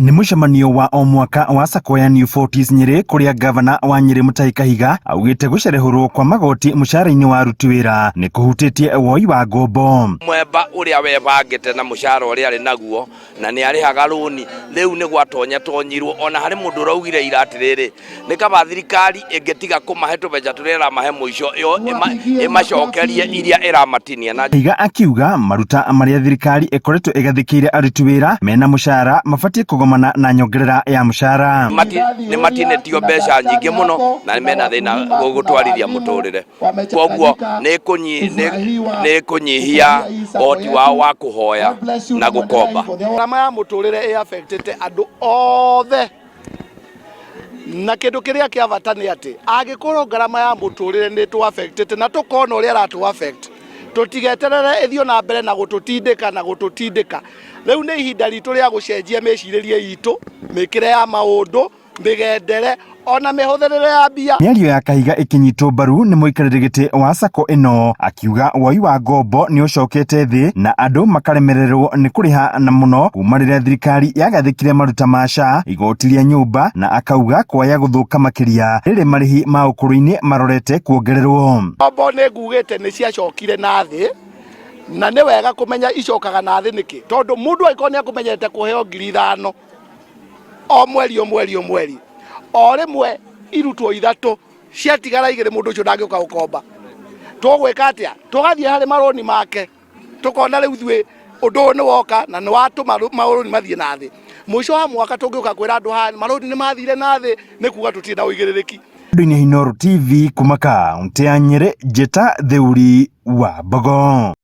Ni mũcemanio wa o mwaka wa SACCO ya New Forties Nyeri kuria gavana wa Nyeri Mutahi Kahiga augite gucerehurwo kwa magoti mushara-ini wa aruti wira ni kuhutitie woi wa ngombo. Mwemba uria webangite na mushara uria ari naguo na ni arihaga runi riu ni gwatonya tonyirwo ona hari mundu raugire ira atiriri ni kaba thirikari ingetiga kumahe tubeja turera mahe muico yo imacokerie iria iramatinia na Kahiga akiuga maruta maria thirikari ikoretwo igathikire aruti wira mena mushara mabatie kugomana na nyongerera ya mushara. Ni matinetio mbeca nyingi muno na mena thina gutwarithia muturire koguo ni kunyihia oti wao wa kuhoya na gukomba. Gharama ya muturire affectete andu othe na kindu kiria kia bata ni ati agikorwo gharama ya muturire ni tu affectete na tukona uria ratu affect tutigeterere ithio na mbere na gututindika riu ni ihinda ritu ria gucenjia meciririe itu mikire ya maundu migendere ona mihutherere ya bia. Miario ya Kahiga ikinyitwo mbaru ni muikariri giti wa SACCO ino akiuga woi wa ngombo ni ucokete thi na andu makaremererwo ni kuriha na muno kuma riria thirikari yagathikire maruta ma SHA igoti ria nyumba na akauga kwaya guthuka makiria riri marihi ma ukuru-ini marorete kuongererwo. Ngombo ni ngugite ni ciacokire na thi na ni wega kumenya icokaga na thi niki tondu mundu aikoni akumenyete kuheo 5,000 o mweri o rimwe irutwo ithatu ciatigara igire mundu ucio ndangioka gukomba tugwika atia tugathie hari maroni make tukona riu thwe undu ni woka na ni watuma maroni mathie na thi mwisho wa mwaka tungioka kwira andu ha maroni ni mathire na thi ni kuga tutina uigiririki. Inooro TV kumaka kaunti ya Nyeri, Njeta Theuri wa Mbogo.